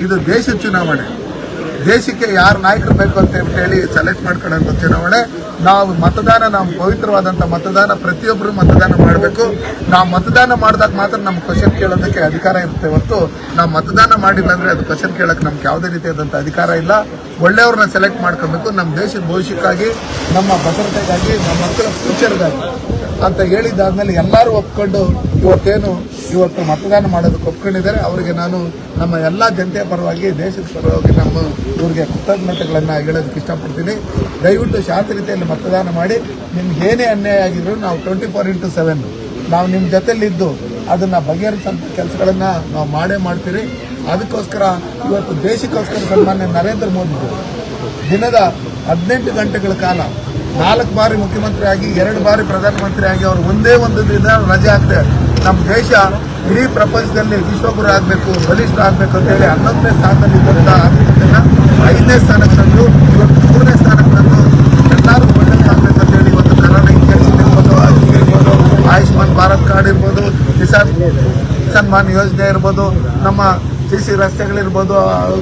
ಇದು ದೇಶದ ಚುನಾವಣೆ. ದೇಶಕ್ಕೆ ಯಾರು ನಾಯಕರು ಬೇಕು ಅಂತ ಹೇಳಿ ಸೆಲೆಕ್ಟ್ ಮಾಡ್ಕೊಳ್ಳೋ ಚುನಾವಣೆ. ನಾವು ಮತದಾನ, ನಾವು ಪವಿತ್ರವಾದಂಥ ಮತದಾನ, ಪ್ರತಿಯೊಬ್ಬರು ಮತದಾನ ಮಾಡಬೇಕು. ನಾವು ಮತದಾನ ಮಾಡಿದಾಗ ಮಾತ್ರ ನಮ್ಮ ಕ್ವಶನ್ ಕೇಳೋದಕ್ಕೆ ಅಧಿಕಾರ ಇರುತ್ತೆ ಹೊರತು ನಾವು ಮತದಾನ ಮಾಡಿಲ್ಲ ಅಂದ್ರೆ ಅದು ಕ್ವಶನ್ ಕೇಳಕ್ಕೆ ನಮ್ಗೆ ಯಾವುದೇ ರೀತಿಯಾದಂಥ ಅಧಿಕಾರ ಇಲ್ಲ. ಒಳ್ಳೆಯವ್ರನ್ನ ಸೆಲೆಕ್ಟ್ ಮಾಡ್ಕೋಬೇಕು, ನಮ್ಮ ದೇಶದ ಭವಿಷ್ಯಕ್ಕಾಗಿ, ನಮ್ಮ ಭದ್ರತೆಗಾಗಿ, ನಮ್ಮ ಮಕ್ಕಳ ಫ್ಯೂಚರ್ಗಾಗಿ ಅಂತ ಹೇಳಿದ್ದಾದ್ಮೇಲೆ ಎಲ್ಲರೂ ಒಪ್ಕೊಂಡು ಇವತ್ತು ಮತದಾನ ಮಾಡೋದಕ್ಕೆ ಒಪ್ಕೊಂಡಿದ್ದಾರೆ. ಅವರಿಗೆ ನಾನು ನಮ್ಮ ಎಲ್ಲ ಜನತೆಯ ಪರವಾಗಿ, ದೇಶದ ಪರವಾಗಿ ಇವ್ರಿಗೆ ಕೃತಜ್ಞತೆಗಳನ್ನು ಹೇಳೋದಕ್ಕೆ ಇಷ್ಟಪಡ್ತೀನಿ. ದಯವಿಟ್ಟು ಶಾಂತ ರೀತಿಯಲ್ಲಿ ಮತದಾನ ಮಾಡಿ. ನಿಮ್ಗೆ ಏನೇ ಅನ್ಯಾಯ ಆಗಿದ್ರು ನಾವು 24/7 ನಾವು ನಿಮ್ಮ ಜೊತೆಲಿದ್ದು ಅದನ್ನು ಬಗೆಹರಿಸಂಥ ಕೆಲಸಗಳನ್ನು ನಾವು ಮಾಡ್ತೀರಿ. ಅದಕ್ಕೋಸ್ಕರ ಇವತ್ತು ದೇಶಕ್ಕೋಸ್ಕರ ಸನ್ಮಾನ್ಯ ನರೇಂದ್ರ ಮೋದಿ ದಿನದ 18 ಗಂಟೆಗಳ ಕಾಲ 4 ಬಾರಿ ಮುಖ್ಯಮಂತ್ರಿ ಆಗಿ 2 ಬಾರಿ ಪ್ರಧಾನಮಂತ್ರಿ ಆಗಿ ಅವರು ಒಂದೇ ಒಂದು ದಿನ ರಜೆ ಆಗ್ತದೆ. ನಮ್ಮ ದೇಶ ಇಡೀ ಪ್ರಪಂಚದಲ್ಲಿ ವಿಶ್ವಗುರು ಆಗಬೇಕು, ಬಲಿಷ್ಠ ಆಗಬೇಕು ಅಂತ ಹೇಳಿ 11ನೇ ಸ್ಥಾನದಲ್ಲಿ ಇದ್ದಂಥ ಆರ್ಥಿಕತೆಯನ್ನು 5ನೇ ಸ್ಥಾನಕ್ಕೆ ತಂದು ಇವತ್ತು 3ನೇ ಸ್ಥಾನಕ್ಕೆ ತಂದು ಎಲ್ಲರೂ ಒಳ್ಳೆಯದಾಗಬೇಕು ಅಂತ ಹೇಳಿ ಇವತ್ತು ಕರೋನಾ ಇಂಜೆಕ್ಷನ್ ಇರ್ಬೋದು, ಇರ್ಬೋದು, ಆಯುಷ್ಮಾನ್ ಭಾರತ್ ಕಾರ್ಡ್ ಇರ್ಬೋದು, ಕಿಸಾನ್ ಮಾನ್ ಯೋಜನೆ ಇರ್ಬೋದು, ನಮ್ಮ CC ರಸ್ತೆಗಳಿರ್ಬೋದು,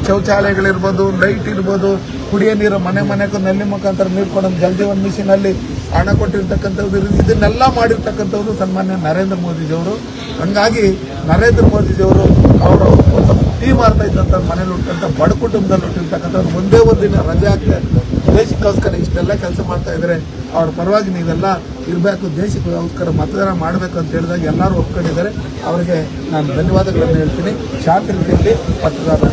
ಶೌಚಾಲಯಗಳಿರ್ಬೋದು, ಲೈಟ್ ಇರ್ಬೋದು, ಕುಡಿಯೋ ನೀರು ಮನೆಗೂ ನಲ್ಲಿ ಮುಖಾಂತರ ನೀರು ಕೊಡೋದು, ಜಲ್ ಜೀವನ್ ಮಿಷನಲ್ಲಿ ಹಣ ಕೊಟ್ಟಿರ್ತಕ್ಕಂಥದ್ದು, ಇದನ್ನೆಲ್ಲ ಮಾಡಿರ್ತಕ್ಕಂಥವ್ರು ಸನ್ಮಾನ್ಯ ನರೇಂದ್ರ ಮೋದಿಜಿಯವರು. ಹಂಗಾಗಿ ನರೇಂದ್ರ ಮೋದಿಜಿಯವರು ಅವರು ಒಂದು ಟೀಮ್ ಮಾಡ್ತಾ ಇದ್ದಂಥ ಮನೇಲಿ ಹುಟ್ಟಂಥ ಬಡ ಕುಟುಂಬದಲ್ಲಿ ಹುಟ್ಟಿರ್ತಕ್ಕಂಥವ್ರು ಒಂದೇ ಒಂದು ದಿನ ರಜೆ ಆಗ್ತದೆ ದೇಶಕ್ಕೋಸ್ಕರ ಇಷ್ಟೆಲ್ಲ ಕೆಲಸ ಮಾಡ್ತಾ ಇದ್ದಾರೆ. ಅವ್ರ ಪರವಾಗಿ ನೀವೆಲ್ಲ ಇರಬೇಕು, ದೇಶಕ್ಕೋಸ್ಕರ ಮತದಾನ ಮಾಡಬೇಕು ಅಂತ ಹೇಳಿದಾಗ ಎಲ್ಲರೂ ಒಪ್ಕೊಂಡಿದ್ದಾರೆ. ಅವರಿಗೆ ನಾನು ಧನ್ಯವಾದಗಳನ್ನು ಹೇಳ್ತೀನಿ. ಶಾಂತಿ ರೀತಿಯಲ್ಲಿ ಮತದಾನ